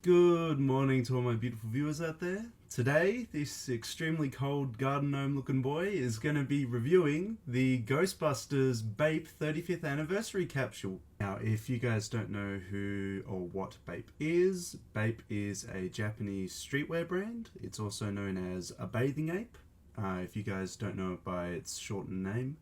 Good morning to all my beautiful viewers out there. Today, this extremely cold garden gnome looking boy is going to be reviewing the Ghostbusters Bape 35th anniversary capsule. Now, if you guys don't know who or what Bape is a Japanese streetwear brand. It's also known as a bathing ape, if you guys don't know it by its shortened name.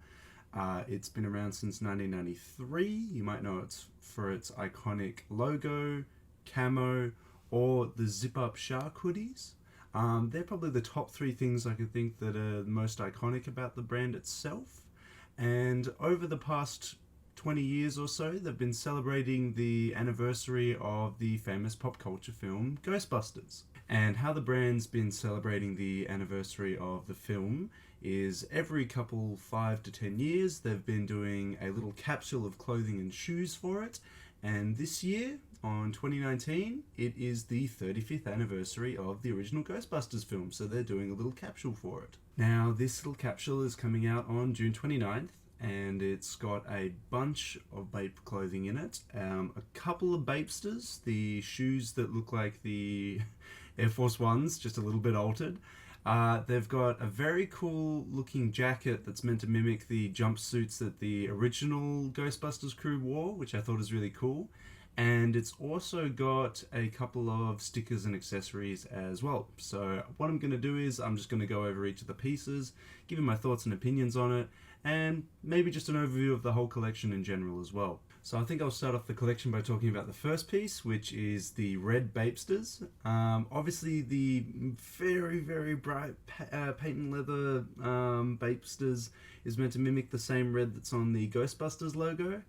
It's been around since 1993. You might know it for its iconic logo, camo, or the zip-up shark hoodies. They're probably the top three things I can think that are most iconic about the brand itself. And over the past 20 years or so, they've been celebrating the anniversary of the famous pop culture film Ghostbusters. And how the brand's been celebrating the anniversary of the film is every couple 5 to 10 years they've been doing a little capsule of clothing and shoes for it. And this year, on 2019, it is the 35th anniversary of the original Ghostbusters film, so they're doing a little capsule for it. Now, this little capsule is coming out on June 29th, and it's got a bunch of Bape clothing in it, a couple of Bapestas, the shoes that look like the Air Force Ones, just a little bit altered. They've got a very cool looking jacket that's meant to mimic the jumpsuits that the original Ghostbusters crew wore, which I thought is really cool. And it's also got a couple of stickers and accessories as well. So what I'm going to do is I'm just going to go over each of the pieces, give you my thoughts and opinions on it, and maybe just an overview of the whole collection in general as well. So I think I'll start off the collection by talking about the first piece, which is the red Bapestas. Obviously the very bright patent leather Bapestas is meant to mimic the same red that's on the Ghostbusters logo.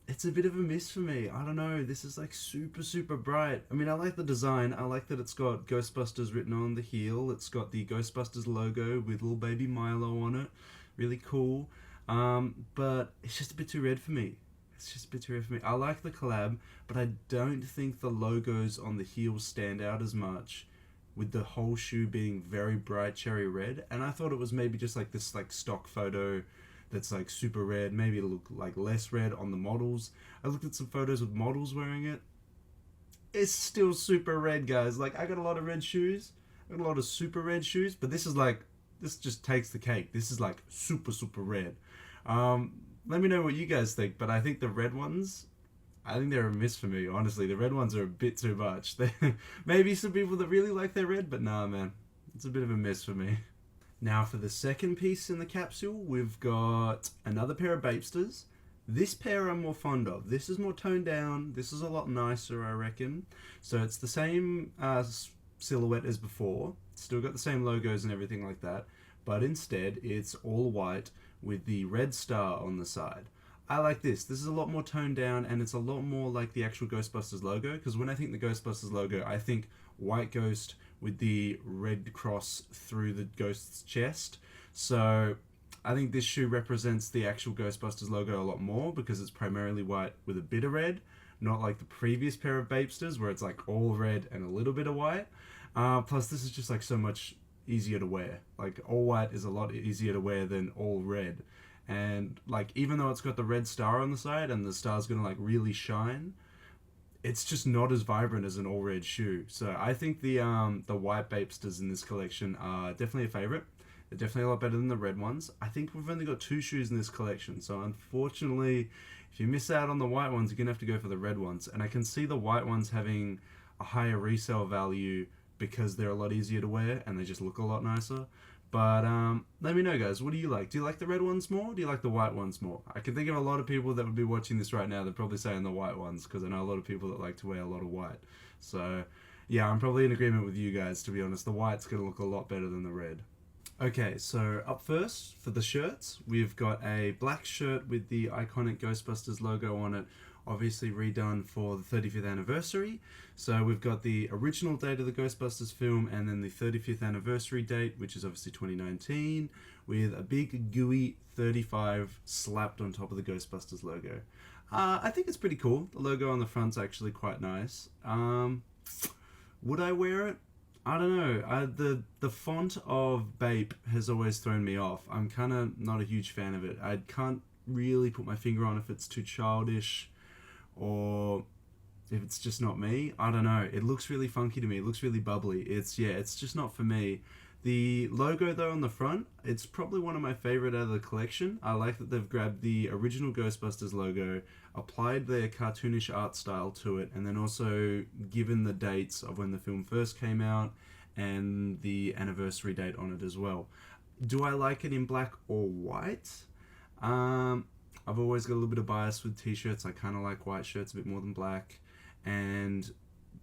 It's a bit of a miss for me. I don't know, this is like super bright. I mean, I like the design. I like that it's got Ghostbusters written on the heel. It's got the Ghostbusters logo with little baby Milo on it. Really cool. But it's just a bit too red for me. I like the collab, but I don't think the logos on the heels stand out as much, with the whole shoe being very bright cherry red. And I thought it was maybe just like this like stock photo that's like super red. Maybe it'll look like less red on the models. I looked at some photos with models wearing it. It's still super red, guys. Like, I got a lot of red shoes. I got a lot of super red shoes, but this is like, this just takes the cake. This is like super red. Let me know what you guys think, but I think the red ones, I think they're a miss for me, honestly. The red ones are a bit too much. Maybe some people that really like their red, but nah, man. It's a bit of a miss for me. Now for the second piece in the capsule, we've got another pair of Bapestas. This pair I'm more fond of. This is more toned down. This is a lot nicer, I reckon. So it's the same silhouette as before. Still got the same logos and everything like that. But instead, it's all white with the red star on the side. I like this. This is a lot more toned down, and it's a lot more like the actual Ghostbusters logo. Because when I think the Ghostbusters logo, I think white ghost with the red cross through the ghost's chest. So I think this shoe represents the actual Ghostbusters logo a lot more, because it's primarily white with a bit of red, not like the previous pair of Bapesters where it's like all red and a little bit of white. Plus, this is just like so much easier to wear. Like, all white is a lot easier to wear than all red. And like, even though it's got the red star on the side and the star's gonna like really shine, it's just not as vibrant as an all red shoe. So I think the white Bapesters in this collection are definitely a favorite. They're definitely a lot better than the red ones. I think we've only got 2 shoes in this collection, so unfortunately, if you miss out on the white ones, you're gonna have to go for the red ones. And I can see the white ones having a higher resale value because they're a lot easier to wear and they just look a lot nicer. But let me know, guys. What do you like? Do you like the red ones more? Or do you like the white ones more? I can think of a lot of people that would be watching this right now. They're probably saying the white ones, because I know a lot of people that like to wear a lot of white. So yeah, I'm probably in agreement with you guys, to be honest. The white's going to look a lot better than the red. Okay, so up first for the shirts, we've got a black shirt with the iconic Ghostbusters logo on it, obviously redone for the 35th anniversary. So we've got the original date of the Ghostbusters film and then the 35th anniversary date, which is obviously 2019, with a big gooey 35 slapped on top of the Ghostbusters logo. I think it's pretty cool. The logo on the front's actually quite nice. Would I wear it? I don't know. The font of Bape has always thrown me off. I'm kind of not a huge fan of it. I can't really put my finger on if it's too childish or if it's just not me, I don't know. It looks really funky to me. It looks really bubbly. It's just not for me. The logo though on the front, it's probably one of my favorite out of the collection. I like that they've grabbed the original Ghostbusters logo, applied their cartoonish art style to it, and then also given the dates of when the film first came out and the anniversary date on it as well. Do I like it in black or white? I've always got a little bit of bias with t-shirts. I kind of like white shirts a bit more than black, and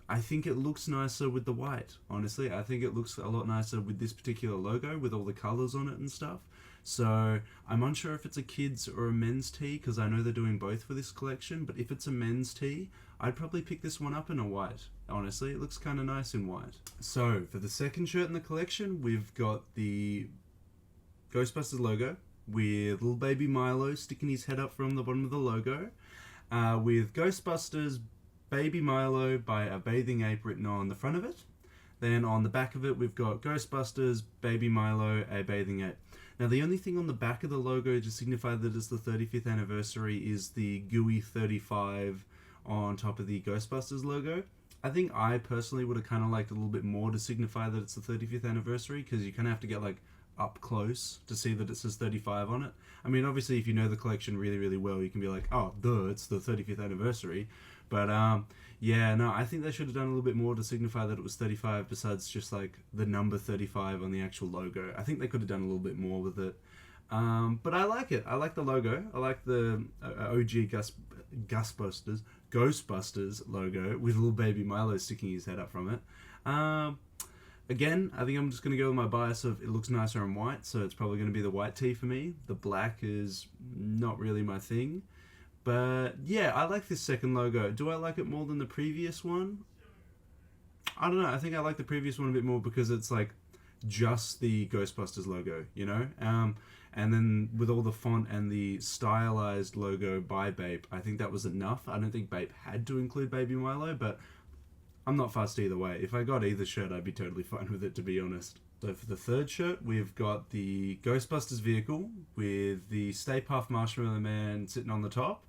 I think it looks nicer with the white, honestly. I think it looks a lot nicer with this particular logo, with all the colours on it and stuff. So I'm unsure if it's a kids or a men's tee, because I know they're doing both for this collection, but if it's a men's tee, I'd probably pick this one up in a white. Honestly, it looks kind of nice in white. So for the second shirt in the collection, we've got the Ghostbusters logo with little baby Milo sticking his head up from the bottom of the logo, with Ghostbusters Baby Milo by a bathing ape written on the front of it. Then on the back of it, we've got Ghostbusters Baby Milo, a bathing ape. Now the only thing on the back of the logo to signify that it's the 35th anniversary is the GUI 35 on top of the Ghostbusters logo. I think I personally would have kind of liked a little bit more to signify that it's the 35th anniversary, because you kind of have to get like up close to see that it says 35 on it. I mean, obviously if you know the collection really, really well, you can be like, oh, duh, it's the 35th anniversary. But yeah, no, I think they should have done a little bit more to signify that it was 35 besides just like the number 35 on the actual logo. I think they could have done a little bit more with it. But I like it. I like the logo. I like the OG Ghostbusters logo with little baby Milo sticking his head up from it. Again, I think I'm just going to go with my bias of it looks nicer in white, so it's probably going to be the white tee for me. The black is not really my thing. But yeah, I like this second logo. Do I like it more than the previous one? I don't know. I think I like the previous one a bit more because it's like just the Ghostbusters logo, you know? And then with all the font and the stylized logo by Bape, I think that was enough. I don't think Bape had to include Baby Milo, but I'm not fussed either way. If I got either shirt, I'd be totally fine with it, to be honest. So for the third shirt, we've got the Ghostbusters vehicle with the Stay Puft Marshmallow Man sitting on the top,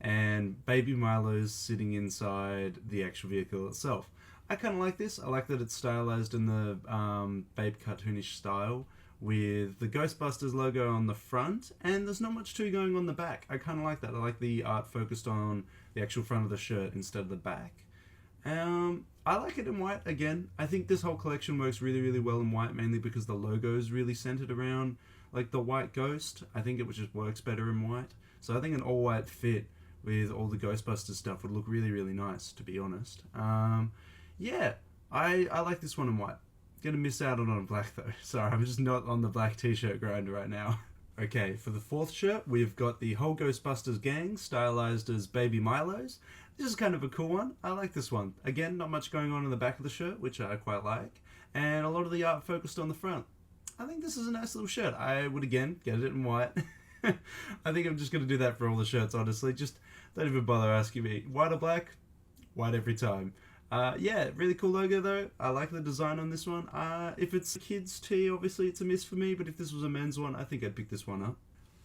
and Baby Milo's sitting inside the actual vehicle itself. I kind of like this. I like that it's stylized in the Bape cartoonish style with the Ghostbusters logo on the front, and there's not much too going on the back. I kind of like that. I like the art focused on the actual front of the shirt instead of the back. I like it in white again. I think this whole collection works really, really well in white, mainly because the logo is really centered around like the white ghost. I think it just works better in white. So I think an all-white fit with all the Ghostbusters stuff would look really, really nice, to be honest. Yeah, I like this one in white. Gonna miss out on it on black though. Sorry, I'm just not on the black t-shirt grind right now. Okay, for the fourth shirt, we've got the whole Ghostbusters gang stylized as Baby Milos. This is kind of a cool one. I like this one. Again, not much going on in the back of the shirt, which I quite like, and a lot of the art focused on the front. I think this is a nice little shirt. I would, again, get it in white. I think I'm just going to do that for all the shirts, honestly. Just don't even bother asking me. White or black? White every time. Yeah, really cool logo though. I like the design on this one. If it's a kid's tee, obviously it's a miss for me, but if this was a men's one, I think I'd pick this one up.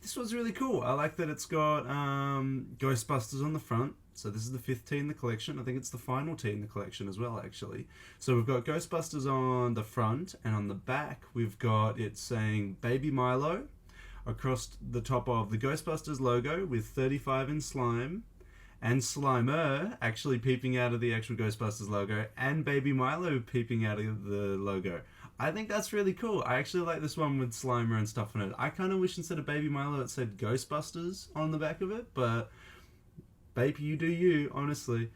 This one's really cool. I like that it's got Ghostbusters on the front. So this is the 5th tee in the collection. I think it's the final tee in the collection as well, actually. So we've got Ghostbusters on the front, and on the back we've got it saying Baby Milo across the top of the Ghostbusters logo with 35 in slime, and Slimer actually peeping out of the actual Ghostbusters logo, and Baby Milo peeping out of the logo. I think that's really cool. I actually like this one with Slimer and stuff on it. I kind of wish instead of Baby Milo it said Ghostbusters on the back of it, but Bape, you do you, honestly.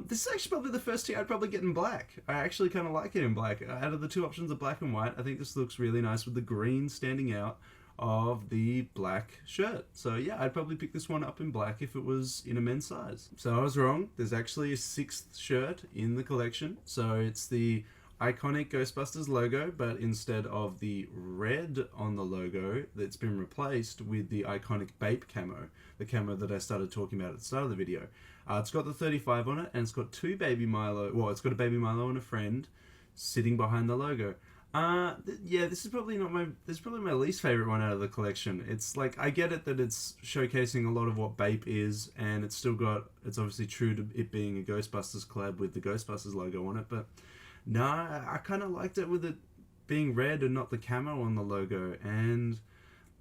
This is actually probably the first tee I'd probably get in black. I actually kind of like it in black. Out of the two options of black and white, I think this looks really nice with the green standing out of the black shirt. So yeah, I'd probably pick this one up in black if it was in a men's size. So I was wrong. There's actually a 6th shirt in the collection. So it's the iconic Ghostbusters logo, but instead of the red on the logo, that's been replaced with the iconic Bape camo, the camo that I started talking about at the start of the video. It's got the 35 on it, and it's got two Baby Milo, well, it's got a Baby Milo and a friend sitting behind the logo. Yeah, this is probably my least favorite one out of the collection. It's like, I get it that it's showcasing a lot of what Bape is, and it's obviously true to it being a Ghostbusters collab with the Ghostbusters logo on it, but nah, I kind of liked it with it being red and not the camo on the logo, and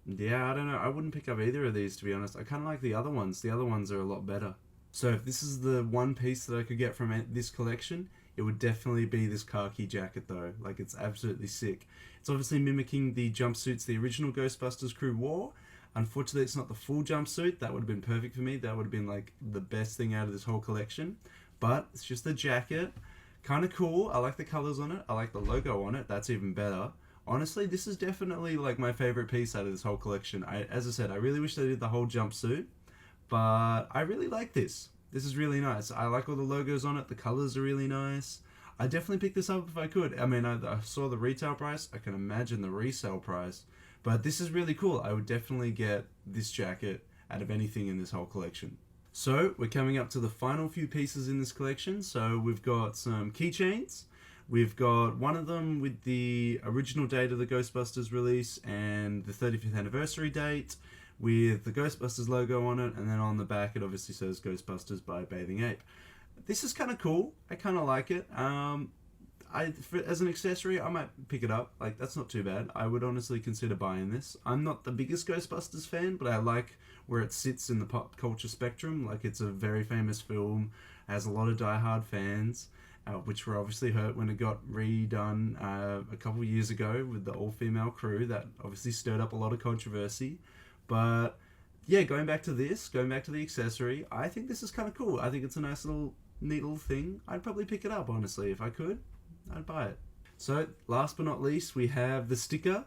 yeah, I don't know, I wouldn't pick up either of these, to be honest. I kind of like the other ones. The other ones are a lot better. So if this is the one piece that I could get from this collection, it would definitely be this khaki jacket though. Like, it's absolutely sick. It's obviously mimicking the jumpsuits the original Ghostbusters crew wore. Unfortunately, it's not the full jumpsuit. That would have been perfect for me. That would have been like the best thing out of this whole collection. But it's just the jacket. Kind of cool. I like the colors on it. I like the logo on it. That's even better. Honestly, this is definitely like my favorite piece out of this whole collection. As I said, I really wish they did the whole jumpsuit, but I really like this. This is really nice. I like all the logos on it. The colors are really nice. I definitely pick this up if I could. I mean, I saw the retail price. I can imagine the resale price. But this is really cool. I would definitely get this jacket out of anything in this whole collection. So, we're coming up to the final few pieces in this collection. So, we've got some keychains. We've got one of them with the original date of the Ghostbusters release and the 35th anniversary date, with the Ghostbusters logo on it, and then on the back it obviously says Ghostbusters by Bathing Ape. This is kind of cool. I kind of like it. As an accessory, I might pick it up. Like, that's not too bad. I would honestly consider buying this. I'm not the biggest Ghostbusters fan, but I like where it sits in the pop culture spectrum. Like, it's a very famous film, has a lot of die-hard fans, which were obviously hurt when it got redone a couple years ago with the all-female crew. That obviously stirred up a lot of controversy. But yeah, going back to the accessory, I think this is kind of cool. I think it's a nice neat little thing. I'd probably pick it up, honestly. If I could, I'd buy it. So last but not least, we have the sticker.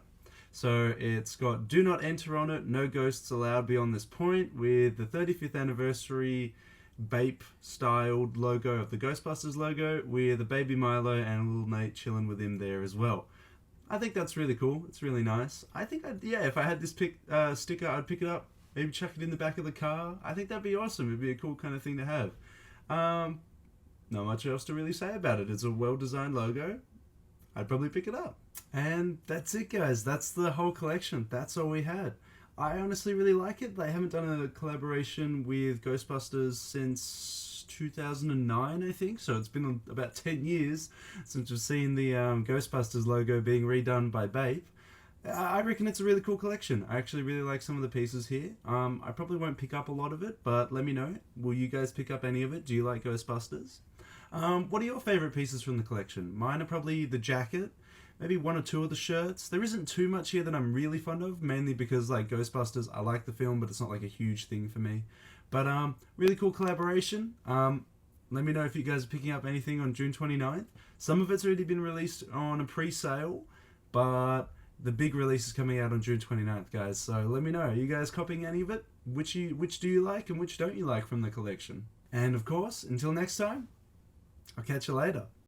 So it's got "Do not enter" on it, "No ghosts allowed beyond this point," with the 35th anniversary Bape styled logo of the Ghostbusters logo, with a baby Milo and little Nate chilling with him there as well. I think that's really cool. It's really nice. I think if I had this sticker, I'd pick it up. Maybe chuck it in the back of the car. I think that'd be awesome. It'd be a cool kind of thing to have. Not much else to really say about it. It's a well-designed logo. I'd probably pick it up. And that's it, guys. That's the whole collection. That's all we had. I honestly really like it. They haven't done a collaboration with Ghostbusters since 2009, I think. So it's been about 10 years since we've seen the Ghostbusters logo being redone by Bape. I reckon it's a really cool collection. I actually really like some of the pieces here. I probably won't pick up a lot of it, but let me know. Will you guys pick up any of it? Do you like Ghostbusters? What are your favourite pieces from the collection? Mine are probably the jacket, maybe one or two of the shirts. There isn't too much here that I'm really fond of, mainly because, like, Ghostbusters, I like the film, but it's not like a huge thing for me. But really cool collaboration. Let me know if you guys are picking up anything on June 29th. Some of it's already been released on a pre-sale, but the big release is coming out on June 29th, guys. So let me know. Are you guys copying any of it? Which do you like and which don't you like from the collection? And of course, until next time, I'll catch you later.